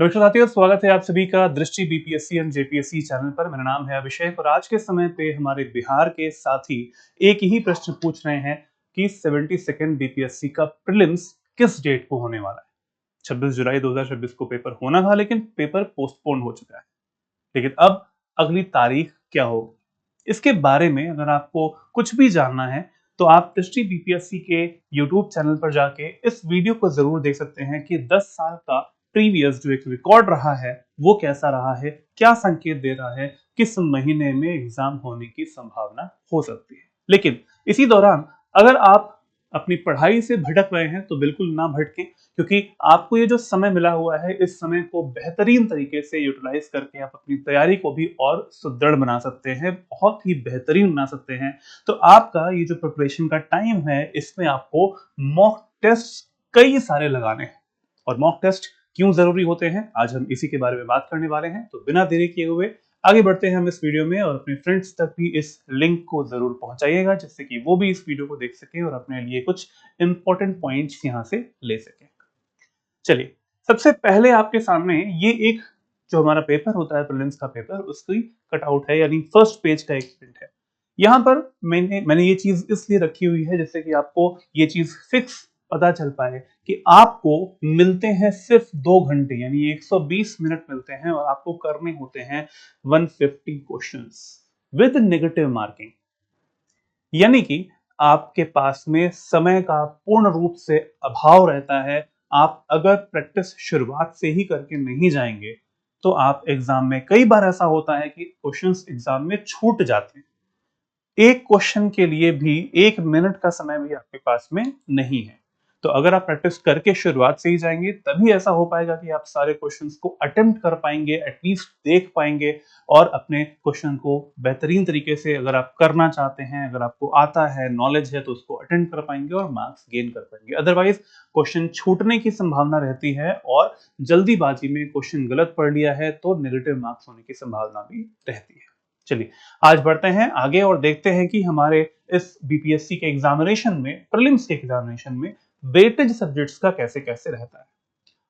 नमस्कार साथियों, स्वागत है आप सभी का दृष्टि बीपीएससी एंड जेपीएससी चैनल पर। मेरा नाम है अभिषेक और आज के समय पे हमारे बिहार के साथी एक ही प्रश्न पूछ रहे हैं कि 72nd बीपीएससी का प्रीलिम्स किस डेट को होने वाला है। 26 जुलाई 2026 को पेपर होना था, लेकिन पेपर पोस्टपोन हो चुका है। लेकिन अब अगली तारीख क्या होगी, इसके बारे में अगर आपको कुछ भी जानना है तो आप दृष्टि बीपीएससी के यूट्यूब चैनल पर जाके इस वीडियो को जरूर देख सकते हैं कि 10 साल का प्रीवियस जो एक रिकॉर्ड रहा है वो कैसा रहा है, क्या संकेत दे रहा है, किस महीने में एग्जाम होने की संभावना हो सकती है। लेकिन इसी दौरान अगर आप अपनी पढ़ाई से भटक रहे हैं तो बिल्कुल ना भटकें, क्योंकि आपको ये जो समय मिला हुआ है इस समय को बेहतरीन तरीके से यूटिलाइज करके आप अपनी तैयारी को भी और सुदृढ़ बना सकते हैं, बहुत ही बेहतरीन बना सकते हैं। तो आपका ये जो प्रिपरेशन का टाइम है इसमें आपको मॉक टेस्ट कई सारे लगाने हैं। और मॉक टेस्ट क्यों जरूरी होते हैं, आज हम इसी के बारे में बात करने वाले हैं। तो बिना देरी किए हुए आगे बढ़ते हैं हम इस वीडियो में, और अपने फ्रेंड्स तक भी इस लिंक को जरूर पहुंचाइएगा जिससे कि वो भी इस वीडियो को देख सकें और अपने लिए कुछ इंपॉर्टेंट पॉइंट्स यहां से ले सकें। चलिए, सबसे पहले आपके सामने ये एक जो हमारा पेपर होता है प्रीलिम्स का पेपर, उसकी कटआउट है, यानी फर्स्ट पेज का एक प्रिंट है। यहाँ पर मैंने ये चीज इसलिए रखी हुई है जिससे कि आपको ये चीज फिक्स पता चल पाए कि आपको मिलते हैं सिर्फ 2 घंटे, यानी 120 मिनट मिलते हैं और आपको करने होते हैं 150 क्वेश्चंस विद नेगेटिव मार्किंग। यानी कि आपके पास में समय का पूर्ण रूप से अभाव रहता है। आप अगर प्रैक्टिस शुरुआत से ही करके नहीं जाएंगे तो आप एग्जाम में, कई बार ऐसा होता है कि क्वेश्चंस एग्जाम में छूट जाते हैं, एक क्वेश्चन के लिए भी 1 मिनट का समय भी आपके पास में नहीं है। तो अगर आप प्रैक्टिस करके शुरुआत से ही जाएंगे तभी ऐसा हो पाएगा कि आप सारे क्वेश्चंस को अटेम्प्ट कर पाएंगे, एटलीस्ट देख पाएंगे और अपने क्वेश्चन को बेहतरीन तरीके से, अगर आप करना चाहते हैं, अगर आपको आता है, नॉलेज है, तो उसको अटेम्प्ट कर पाएंगे और मार्क्स गेन कर पाएंगे। अदरवाइज क्वेश्चन छूटने की संभावना रहती है और जल्दीबाजी में क्वेश्चन गलत पढ़ लिया है तो नेगेटिव मार्क्स होने की संभावना भी रहती है। चलिए, आज बढ़ते हैं आगे और देखते हैं कि हमारे इस बीपीएससी के एग्जामिनेशन में, प्रीलिम्स के एग्जामिनेशन में वेटेज सब्जेक्ट्स का कैसे कैसे रहता है।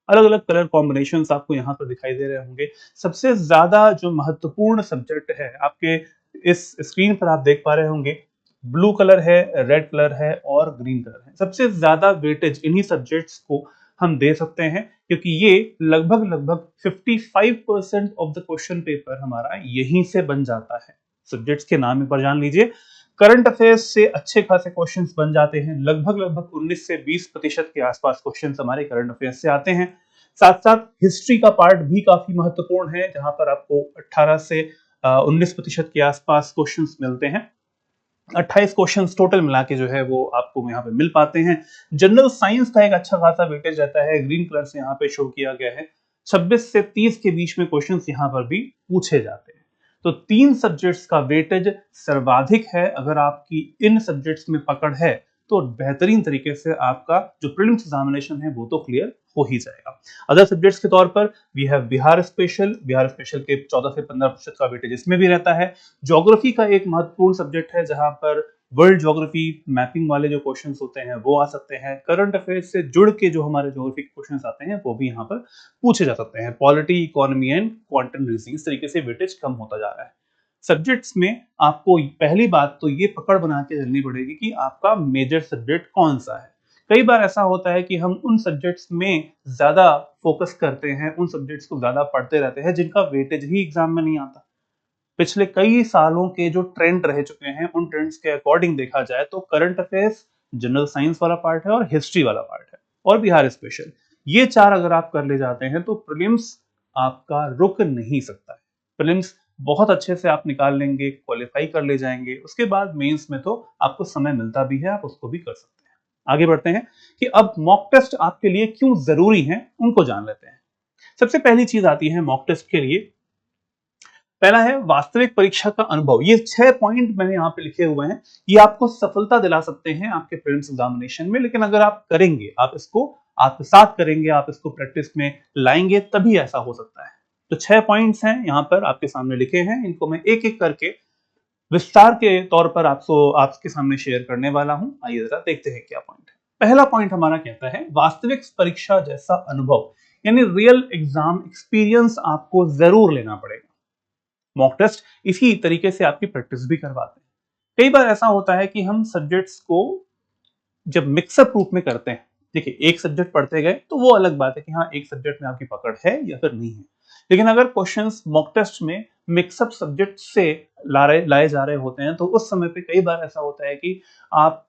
अलग अलग कलर कॉम्बिनेशंस आपको यहाँ पर दिखाई दे रहे होंगे। सबसे ज्यादा जो महत्वपूर्ण सब्जेक्ट है आपके इस स्क्रीन पर आप देख पा रहे होंगे, ब्लू कलर है, रेड कलर है और ग्रीन कलर है। सबसे ज्यादा वेटेज इन्हीं सब्जेक्ट्स को हम दे सकते हैं, क्योंकि ये लगभग लगभग 55% ऑफ द क्वेश्चन पेपर हमारा यहीं से बन जाता है। सब्जेक्ट्स के नाम पर जान लीजिए, करंट अफेयर्स से अच्छे खासे क्वेश्चंस बन जाते हैं। लगभग लगभग 19 से 20% के आसपास क्वेश्चंस हमारे करंट अफेयर्स से आते हैं। साथ साथ हिस्ट्री का पार्ट भी काफी महत्वपूर्ण है, जहां पर आपको 18 से 19% के आसपास क्वेश्चंस मिलते हैं। 28 क्वेश्चंस टोटल मिला के जो है वो आपको यहाँ पे मिल पाते हैं। जनरल साइंस का एक अच्छा खासा वेटेज रहता है, ग्रीन कलर से यहाँ पे शो किया गया है। 26 से 30 के बीच में क्वेश्चंस यहाँ पर भी पूछे जाते हैं। तो 3 सब्जेक्ट्स का वेटेज सर्वाधिक है। अगर आपकी इन सब्जेक्ट्स में पकड़ है तो बेहतरीन तरीके से आपका जो प्रीलिम्स एग्जामिनेशन है वो तो क्लियर हो ही जाएगा। अदर सब्जेक्ट्स के तौर पर वी हैव बिहार स्पेशल के 14 से 15% का वेटेज इसमें भी रहता है। ज्योग्राफी का एक महत्वपूर्ण सब्जेक्ट है, जहां पर वर्ल्ड ज्योग्राफी मैपिंग वाले जो क्वेश्चंस होते हैं वो आ सकते हैं। करंट अफेयर्स से जुड़ के जो हमारे ज्योग्राफी के क्वेश्चंस आते हैं वो भी यहाँ पर पूछे जा सकते हैं। Polity, economy and quantum reasoning, इस तरीके से वेटेज कम होता जा रहा है। सब्जेक्ट्स में आपको पहली बात तो ये पकड़ बना के चलनी पड़ेगी कि आपका मेजर सब्जेक्ट कौन सा है। कई बार ऐसा होता है कि हम उन सब्जेक्ट्स में ज्यादा फोकस करते हैं, उन सब्जेक्ट्स को ज्यादा पढ़ते रहते हैं जिनका वेटेज ही एग्जाम में नहीं आता। पिछले कई सालों के जो ट्रेंड रह चुके हैं उन ट्रेंड्स के अकॉर्डिंग देखा जाए तो करंट अफेयर्स, जनरल साइंस वाला पार्ट है और हिस्ट्री वाला पार्ट है और बिहार स्पेशल, ये 4 अगर आप कर ले जाते हैं तो प्रीलिम्स आपका रुक नहीं सकता है। प्रीलिम्स बहुत अच्छे से आप निकाल लेंगे, क्वालिफाई कर ले जाएंगे, उसके बाद मेंस में तो आपको समय मिलता भी है, आप उसको भी कर सकते हैं। आगे बढ़ते हैं कि अब मॉक टेस्ट आपके लिए क्यों जरूरी है, उनको जान लेते हैं। सबसे पहली चीज आती है मॉक टेस्ट के लिए, पहला है वास्तविक परीक्षा का अनुभव। ये 6 पॉइंट मैंने यहाँ पे लिखे हुए हैं, ये आपको सफलता दिला सकते हैं आपके प्रीलिम्स एग्जामिनेशन में। लेकिन अगर आप करेंगे, आप इसको आत्मसात करेंगे, आप इसको प्रैक्टिस में लाएंगे, तभी ऐसा हो सकता है। तो 6 पॉइंट्स हैं यहाँ पर आपके सामने लिखे हैं, इनको मैं एक एक करके विस्तार के तौर पर आपके सामने शेयर करने वाला हूं। आइए जरा देखते हैं क्या पॉइंट है। पहला पॉइंट हमारा कहता है वास्तविक परीक्षा जैसा अनुभव। यानी रियल एग्जाम एक्सपीरियंस आपको जरूर लेना पड़ेगा। मॉक टेस्ट इसी तरीके से आपकी प्रैक्टिस भी करवाते हैं। कई बार ऐसा होता है कि हम सब्जेक्ट्स को जब मिक्सअप रूप में करते हैं, देखिए एक सब्जेक्ट पढ़ते गए तो वो अलग बात है कि हाँ एक सब्जेक्ट में आपकी पकड़ है या फिर नहीं है, लेकिन अगर क्वेश्चंस मॉक टेस्ट में मिक्सअप सब्जेक्ट से लाए जा रहे होते हैं तो उस समय पे कई बार ऐसा होता है कि आप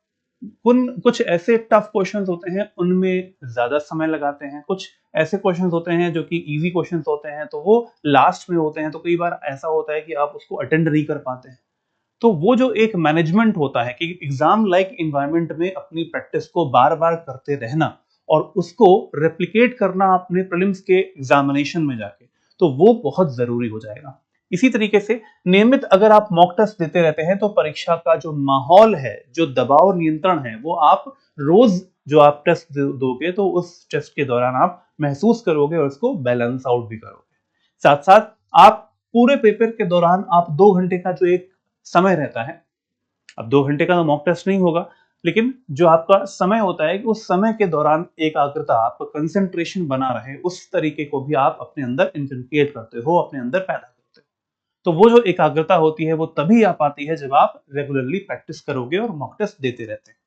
कुछ ऐसे टफ क्वेश्चंस होते हैं उनमें ज्यादा समय लगाते हैं, कुछ ऐसे क्वेश्चंस होते हैं जो कि इजी क्वेश्चंस होते हैं तो वो लास्ट में होते हैं, तो कई बार ऐसा होता है कि आप उसको अटेंड नहीं कर पाते हैं। तो वो जो एक मैनेजमेंट होता है कि एग्जाम लाइक एनवायरनमेंट में अपनी प्रैक्टिस को बार बार करते रहना और उसको रेप्लिकेट करना अपने प्रीलिम्स के एग्जामिनेशन में जाके, तो वो बहुत जरूरी हो जाएगा। इसी तरीके से नियमित अगर आप मॉक टेस्ट देते रहते हैं तो परीक्षा का जो माहौल है, जो दबाव नियंत्रण है, वो आप रोज जो आप टेस्ट दोगे तो उस टेस्ट के दौरान आप महसूस करोगे और उसको बैलेंस आउट भी करोगे। साथ साथ आप पूरे पेपर के दौरान आप 2 घंटे का जो एक समय रहता है, अब 2 घंटे का तो मॉक टेस्ट नहीं होगा, लेकिन जो आपका समय होता है कि उस समय के दौरान एकाग्रता, आपका कंसंट्रेशन बना रहे, उस तरीके को भी आप अपने अंदर इंकलकेट करते हो, अपने अंदर पैदा करते हो। तो वो जो एकाग्रता होती है वो तभी आ पाती है जब आप रेगुलरली प्रैक्टिस करोगे और मॉक टेस्ट देते रहते हैं।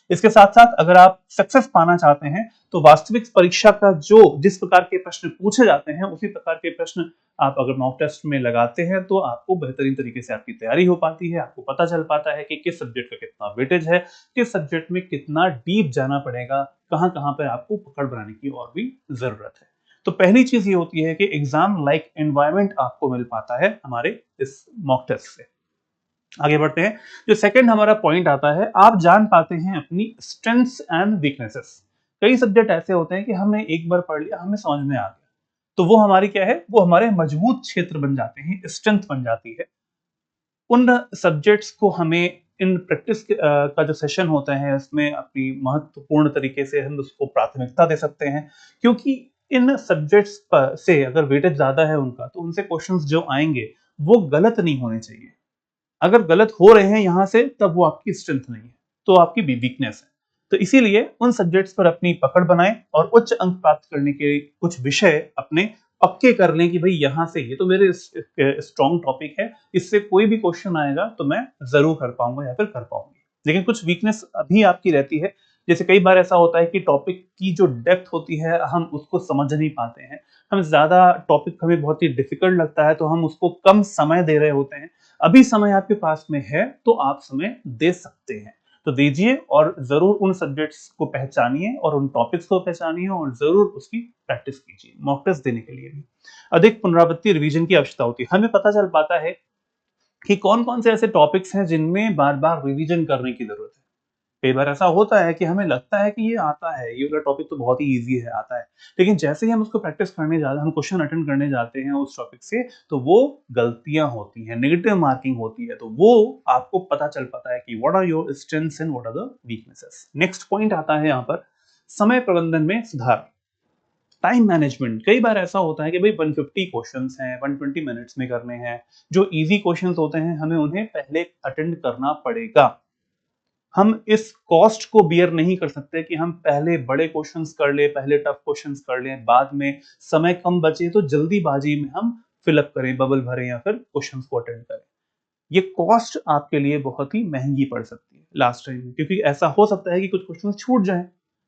इसके साथ साथ अगर आप सक्सेस पाना चाहते हैं तो वास्तविक परीक्षा का जो जिस प्रकार के प्रश्न पूछे जाते हैं उसी प्रकार के प्रश्न आप अगर मॉक टेस्ट में लगाते हैं तो आपको बेहतरीन तरीके से आपकी तैयारी हो पाती है, आपको पता चल पाता है कि किस सब्जेक्ट का कितना वेटेज है, किस सब्जेक्ट में कितना डीप जाना पड़ेगा, कहां कहां पर आपको पकड़ बनाने की और भी जरूरत है। तो पहली चीज ये होती है कि एग्जाम लाइक एनवायरनमेंट आपको मिल पाता है हमारे इस मॉक टेस्ट से। आगे बढ़ते हैं। जो सेकंड हमारा पॉइंट आता है, आप जान पाते हैं अपनी स्ट्रेंथ्स एंड वीकनेसेस। कई सब्जेक्ट ऐसे होते हैं कि हमने एक बार पढ़ लिया, हमें समझ में आ गया, तो वो हमारी क्या है, वो हमारे मजबूत क्षेत्र बन जाते हैं, स्ट्रेंथ बन जाती है। उन सब्जेक्ट्स को हमें इन प्रैक्टिस का जो सेशन होता है उसमें अपनी महत्वपूर्ण तरीके से हम उसको प्राथमिकता दे सकते हैं, क्योंकि इन सब्जेक्ट्स पर से अगर वेटेज ज्यादा है उनका तो उनसे क्वेश्चंस जो आएंगे वो गलत नहीं होने चाहिए। अगर गलत हो रहे हैं यहां से तब वो आपकी स्ट्रेंथ नहीं है, तो आपकी वीकनेस है। तो इसीलिए उन सब्जेक्ट्स पर अपनी पकड़ बनाएं और उच्च अंक प्राप्त करने के कुछ विषय अपने पक्के कर लें कि भाई यहां से ये तो मेरे स्ट्रॉन्ग टॉपिक है, इससे कोई भी क्वेश्चन आएगा तो मैं जरूर कर पाऊंगा या फिर कर पाऊंगी। लेकिन कुछ वीकनेस अभी आपकी रहती है, जैसे कई बार ऐसा होता है कि टॉपिक की जो डेप्थ होती है हम उसको समझ नहीं पाते हैं, हम ज्यादा टॉपिक हमें बहुत ही डिफिकल्ट लगता है तो हम उसको कम समय दे रहे होते हैं। अभी समय आपके पास में है तो आप समय दे सकते हैं, तो दीजिए और जरूर उन सब्जेक्ट्स को पहचानिए और उन टॉपिक्स को पहचानिए और जरूर उसकी प्रैक्टिस कीजिए। मॉक टेस्ट देने के लिए भी अधिक पुनरावृत्ति रिवीजन की आवश्यकता होती है। हमें पता चल पाता है कि कौन कौन से ऐसे टॉपिक्स हैं जिनमें बार बार रिवीजन करने की जरूरत है। कई बार ऐसा होता है कि हमें लगता है कि ये आता है, ये वाला टॉपिक तो बहुत ही इजी है, आता है, लेकिन जैसे ही हम उसको प्रैक्टिस करने जाते हैं, हम क्वेश्चन अटेंड करने जाते हैं उस टॉपिक से, तो वो गलतियां होती हैं, नेगेटिव मार्किंग होती है, तो वो आपको पता चल पाता है कि what are your strengths and what are the weaknesses. Next point आता है यहाँ पर समय प्रबंधन में सुधार, टाइम मैनेजमेंट। कई बार ऐसा होता है कि भाई 150 क्वेश्चंस हैं, 120 मिनट्स में करने हैं, जो इजी क्वेश्चंस होते हैं हमें उन्हें पहले अटेंड करना पड़ेगा। हम इस कॉस्ट को बियर नहीं कर सकते कि हम पहले बड़े क्वेश्चंस कर ले, पहले टफ क्वेश्चंस कर लें, बाद में समय कम बचे तो जल्दीबाजी में हम फिलअप करें, बबल भरें या फिर क्वेश्चंस को अटेंड करें। ये कॉस्ट आपके लिए बहुत ही महंगी पड़ सकती है लास्ट टाइम में, क्योंकि ऐसा हो सकता है कि कुछ क्वेश्चन छूट जाएं,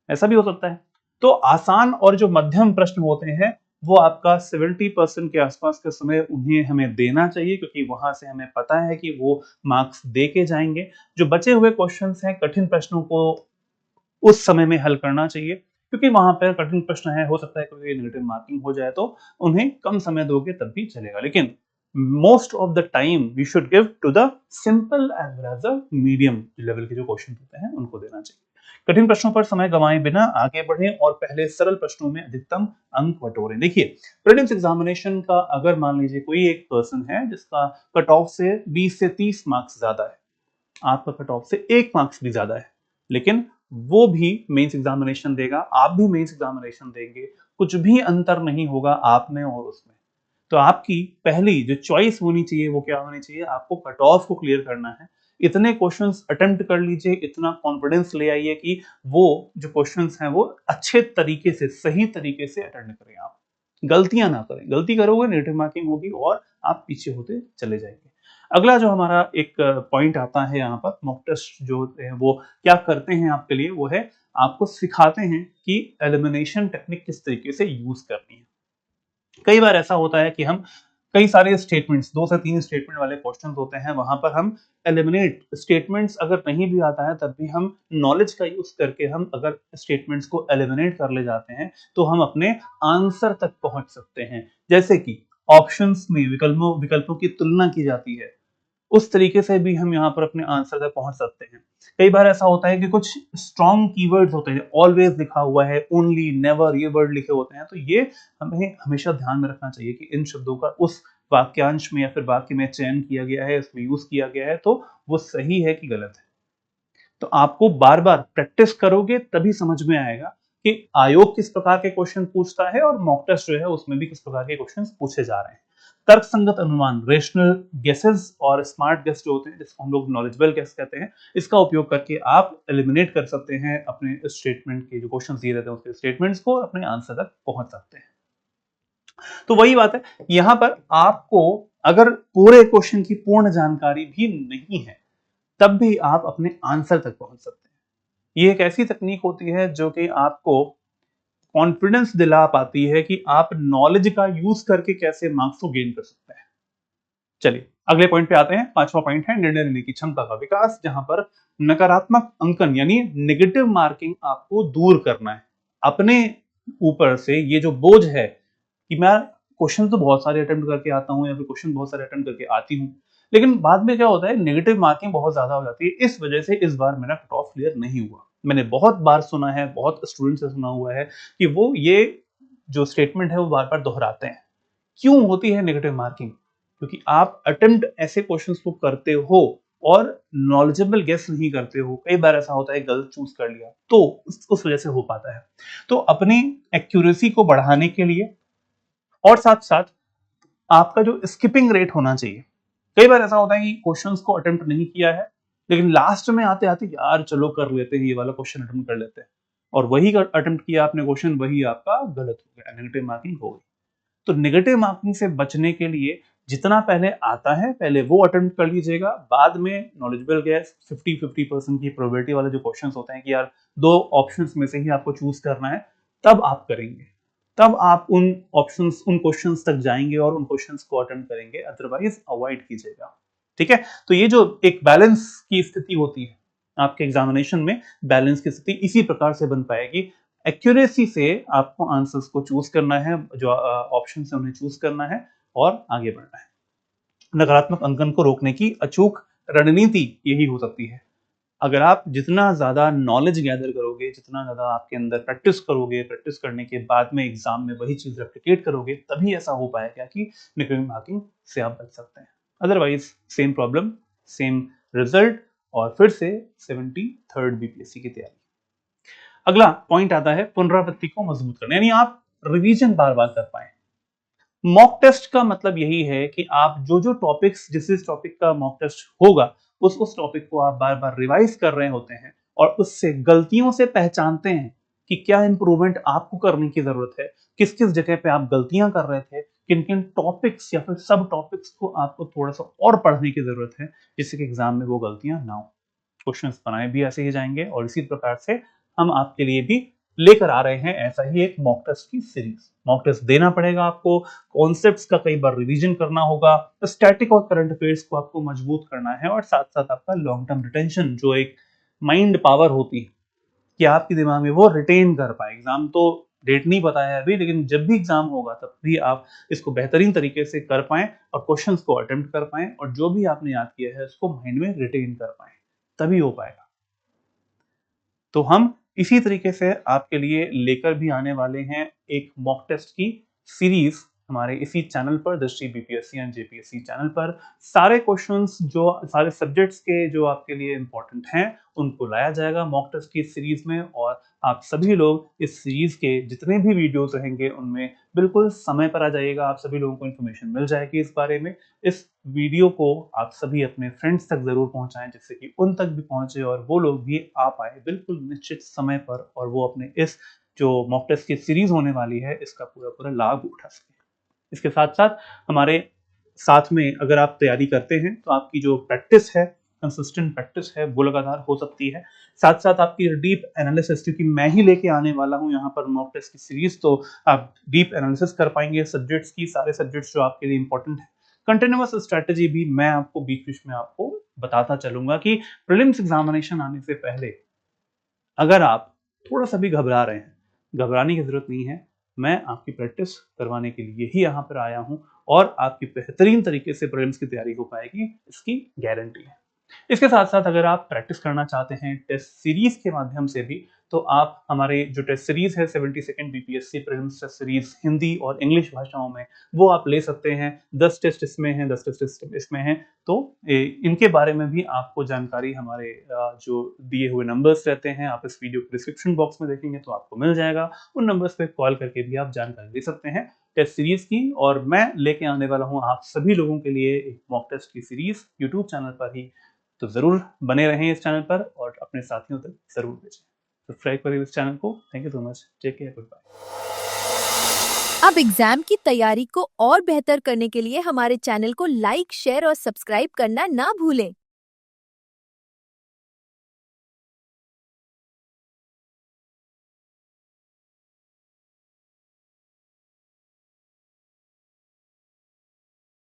ऐसा भी हो सकता है। तो आसान और जो मध्यम प्रश्न होते हैं वो आपका 70% के आसपास का समय उन्हें हमें देना चाहिए, क्योंकि वहां से हमें पता है कि वो मार्क्स दे के जाएंगे। जो बचे हुए क्वेश्चंस हैं, कठिन प्रश्नों को उस समय में हल करना चाहिए, क्योंकि वहां पर कठिन प्रश्न है, हो सकता है कोई नेगेटिव मार्किंग हो जाए, तो उन्हें कम समय दोगे तब भी चलेगा। लेकिन most of the time we should give to the simple as well as the medium level के जो क्वेश्चन होते हैं उनको देना चाहिए। कठिन प्रश्नों पर समय गंवाए बिना आगे बढ़ें और पहले सरल प्रश्नों में अधिकतम अंक बटोरें। देखिए, प्रीलिम्स एग्जामिनेशन का अगर मान लीजिए कोई एक पर्सन है जिसका कट ऑफ से 20 से 30 मार्क्स ज्यादा है, आपका कट ऑफ से 1 मार्क्स भी ज्यादा है, लेकिन वो भी मेंस एग्जामिनेशन देगा, आप भी मेंस एग्जामिनेशन देंगे, कुछ भी अंतर नहीं होगा आप में और उसमें। तो आपकी पहली जो चॉइस होनी चाहिए वो क्या होनी चाहिए, आपको कट ऑफ को क्लियर करना है। इतने क्वेश्चंस अटेम्प्ट कर लीजिए, इतना कॉन्फिडेंस ले आइए कि वो जो क्वेश्चंस हैं वो अच्छे तरीके से, सही तरीके से अटेंड करें आप। गलतियां ना करें, गलती करोगे नेगेटिव मार्किंग होगी और आप पीछे होते चले जाएंगे। अगला जो हमारा एक पॉइंट आता है यहाँ पर, मॉक टेस्ट जो होते हैं वो क्या करते हैं आपके लिए, वो है आपको सिखाते हैं कि एलिमिनेशन टेक्निक किस तरीके से यूज करनी है। कई बार ऐसा होता है कि हम कई सारे स्टेटमेंट्स, 2 से 3 स्टेटमेंट वाले क्वेश्चन होते हैं, वहां पर हम एलिमिनेट स्टेटमेंट्स अगर नहीं भी आता है तब भी हम नॉलेज का यूज करके हम अगर स्टेटमेंट्स को एलिमिनेट कर ले जाते हैं तो हम अपने आंसर तक पहुंच सकते हैं। जैसे कि ऑप्शंस में विकल्पों की तुलना की जाती है, उस तरीके से भी हम यहाँ पर अपने आंसर तक पहुंच सकते हैं। कई बार ऐसा होता है कि कुछ स्ट्रॉन्ग कीवर्ड्स होते हैं, ऑलवेज लिखा हुआ है, ओनली, नेवर, ये वर्ड लिखे होते हैं, तो ये हमें हमेशा ध्यान में रखना चाहिए कि इन शब्दों का उस वाक्यांश में या फिर वाक्य में चयन किया गया है, इसमें यूज किया गया है, तो वो सही है कि गलत है। तो आपको बार बार प्रैक्टिस करोगे तभी समझ में आएगा कि आयोग किस प्रकार के क्वेश्चन पूछता है और मॉक टेस्ट जो है उसमें भी किस प्रकार के क्वेश्चन पूछे जा रहे हैं। तर्क संगत अनुमान, रेशनल गेसेस और स्मार्ट गेस जो होते हैं, जिसको हम लोग नॉलेजेबल गेस कहते हैं, इसका उपयोग करके आप एलिमिनेट कर सकते हैं अपने स्टेटमेंट के जो क्वेश्चन दिए रहते हैं उसके स्टेटमेंट्स को, और अपने आंसर तक पहुंच सकते हैं। तो वही बात है, यहां पर आपको अगर पूरे क्वेश्चन की पूर्ण जानकारी भी नहीं है तब भी आप अपने आंसर तक पहुंच सकते हैं। ये एक ऐसी तकनीक होती है जो कि आपको कॉन्फिडेंस दिला पाती है कि आप नॉलेज का यूज करके कैसे मार्क्स को गेन कर सकते हैं। चलिए अगले पॉइंट पे आते हैं। पांचवा पॉइंट है निर्णय लेने की क्षमता का विकास, जहां पर नकारात्मक अंकन यानी नेगेटिव मार्किंग आपको दूर करना है। अपने ऊपर से ये जो बोझ है कि मैं क्वेश्चन तो बहुत सारे अटेम्प्ट करके आता हूँ या फिर क्वेश्चन बहुत सारे अटेम्प्ट करके आती हूँ, लेकिन बाद में क्या होता है, नेगेटिव मार्किंग बहुत ज्यादा हो जाती है, इस वजह से इस बार मेरा कट ऑफ क्लियर नहीं हुआ। मैंने बहुत बार सुना है, बहुत स्टूडेंट से सुना हुआ है कि वो ये जो स्टेटमेंट है वो बार बार दोहराते हैं। क्यों होती है नेगेटिव मार्किंग? क्योंकि आप अटेम्प्ट ऐसे क्वेश्चंस को करते हो और नॉलेजेबल गेस नहीं करते हो। कई बार ऐसा होता है गलत चूज कर लिया, तो उस वजह से हो पाता है। तो अपनी एक्यूरेसी को बढ़ाने के लिए और साथ साथ आपका जो स्किपिंग रेट होना चाहिए। कई बार ऐसा होता है कि क्वेश्चंस को अटेम्प्ट नहीं किया है, लेकिन लास्ट में आते आते यार चलो कर लेते हैं, ये वाला क्वेश्चन अटेम्प्ट कर लेते हैं, और वही अटेम्प्ट किया आपने क्वेश्चन, वही आपका गलत हो गया, नेगेटिव मार्किंग हो गई। तो नेगेटिव मार्किंग से बचने के लिए जितना पहले आता है पहले वो अटेम्प्ट कर लीजिएगा। बाद में नॉलेजेबल गैस 50-50% की प्रोबेबिलिटी वाले जो क्वेश्चंस होते हैं कि यार दो ऑप्शंस में से ही आपको चूज करना है, तब आप करेंगे, तब आप उन ऑप्शंस, उन क्वेश्चंस तक जाएंगे और उन क्वेश्चंस को अटेम्प्ट करेंगे, अदरवाइज अवॉइड कीजिएगा। ठीक है, तो ये जो एक बैलेंस की स्थिति होती है आपके एग्जामिनेशन में, बैलेंस की स्थिति इसी प्रकार से बन पाएगी। एक्यूरेसी से आपको आंसर्स को चूज करना है, जो ऑप्शन है उन्हें चूज करना है और आगे बढ़ना है। नकारात्मक अंकन को रोकने की अचूक रणनीति यही हो सकती है। अगर आप जितना ज्यादा नॉलेज गैदर करोगे, जितना ज्यादा आपके अंदर प्रैक्टिस करोगे, प्रैक्टिस करने के बाद में एग्जाम में वही चीज रेप्लिकेट करोगे, तभी ऐसा हो पाएगा कि नेगेटिव मार्किंग से आप बच सकते हैं। Otherwise same problem, same result, और फिर से 73rd बीपीएससी की तैयारी। अगला पॉइंट आता है पुनरावृत्ति को मजबूत करना, यानी आप रिवीजन बार बार कर पाए। मॉक टेस्ट का मतलब यही है कि आप जो जो टॉपिक्स, जिस टॉपिक का मॉक टेस्ट होगा, उस टॉपिक को आप बार बार रिवाइज कर रहे होते हैं और उससे गलतियों से पहचानते हैं कि क्या इंप्रूवमेंट आपको करने की जरूरत है, किस किस जगह पे आप गलतियां कर रहे थे, किन किन टॉपिक्स या फिर सब टॉपिक्स को आपको थोड़ा सा और पढ़ने की जरूरत है, जिससे कि एग्जाम में वो गलतियां ना हो। क्वेश्चंस बनाए भी ऐसे ही जाएंगे और इसी प्रकार से हम आपके लिए भी लेकर आ रहे हैं ऐसा ही एक मॉक टेस्ट की सीरीज। मॉक टेस्ट देना पड़ेगा आपको, कॉन्सेप्ट्स का कई बार रिवीजन करना होगा, स्टैटिक और करंट अफेयर्स को आपको मजबूत करना है, और साथ साथ आपका लॉन्ग टर्म रिटेंशन, जो एक माइंड पावर होती है कि आपके दिमाग में वो रिटेन कर पाए। एग्जाम तो डेट नहीं पता है अभी, लेकिन जब भी एग्जाम होगा तब भी आप इसको बेहतरीन तरीके से कर पाएं और क्वेश्चंस को अटेम्प्ट कर पाएं, और जो भी आपने याद किया है उसको माइंड में रिटेन कर पाएं, तभी हो पाएगा। तो हम इसी तरीके से आपके लिए लेकर भी आने वाले हैं एक मॉक टेस्ट की सीरीज हमारे इसी चैनल पर, दृष्टि बीपीएससी एंड जेपीएससी चैनल पर। सारे क्वेश्चंस, जो सारे सब्जेक्ट्स के जो आपके लिए इंपॉर्टेंट हैं, उनको लाया जाएगा मॉक टेस्ट की सीरीज में, और आप सभी लोग इस सीरीज के जितने भी वीडियोस रहेंगे उनमें बिल्कुल समय पर आ जाइएगा। आप सभी लोगों को इन्फॉर्मेशन मिल जाएगी इस बारे में। इस वीडियो को आप सभी अपने फ्रेंड्स तक जरूर पहुंचाएं, जिससे कि उन तक भी पहुंचे और वो लोग भी आ पाए बिल्कुल निश्चित समय पर, और वो अपने इस जो मॉक टेस्ट की सीरीज होने वाली है इसका पूरा पूरा लाभ उठा सकें। इसके साथ साथ हमारे साथ में अगर आप तैयारी करते हैं तो आपकी जो प्रैक्टिस है, कंसिस्टेंट प्रैक्टिस है, वो लगातार हो सकती है। साथ साथ आपकी डीप एनालिसिस, क्योंकि मैं ही लेके आने वाला हूँ यहाँ पर मॉक टेस्ट की सीरीज, तो आप डीप एनालिसिस कर पाएंगे सब्जेक्ट्स की, सारे सब्जेक्ट्स जो आपके लिए इंपॉर्टेंट है। कंटिन्यूअस स्ट्रेटेजी भी मैं आपको बीच बीच में आपको बताता चलूंगा कि प्रीलिम्स एग्जामिनेशन आने से पहले अगर आप थोड़ा सा भी घबरा रहे हैं, घबराने की जरूरत नहीं है। मैं आपकी प्रैक्टिस करवाने के लिए ही यहाँ पर आया हूँ और आपकी बेहतरीन तरीके से प्रीलिम्स की तैयारी हो पाएगी, इसकी गारंटी है। इसके साथ साथ अगर आप प्रैक्टिस करना चाहते हैं टेस्ट सीरीज के माध्यम से भी, तो आप हमारे जो टेस्ट सीरीज है 72nd BPSC prelims test series Hindi और इंग्लिश भाषाओं में, वो आप ले सकते हैं। 10 टेस्ट इसमें हैं, 10 टेस्ट इसमें हैं। तो इनके बारे में भी आपको जानकारी हमारे जो दिए हुए नंबर्स रहते हैं, आप इस वीडियो को डिस्क्रिप्शन बॉक्स में देखेंगे तो आपको मिल जाएगा। उन नंबर्स पे कॉल करके भी आप जानकारी ले सकते हैं टेस्ट सीरीज की। और मैं लेके आने वाला हूँ आप सभी लोगों के लिए एक मॉक टेस्ट की सीरीज यूट्यूब चैनल पर ही। तो जरूर बने रहें इस चैनल पर और अपने साथियों तक जरूर भेजें। सब्सक्राइब करें इस चैनल को। Thank you so much. Take care, good bye. अब एग्जाम की तैयारी को और बेहतर करने के लिए हमारे चैनल को लाइक, शेयर और सब्सक्राइब करना ना भूलें।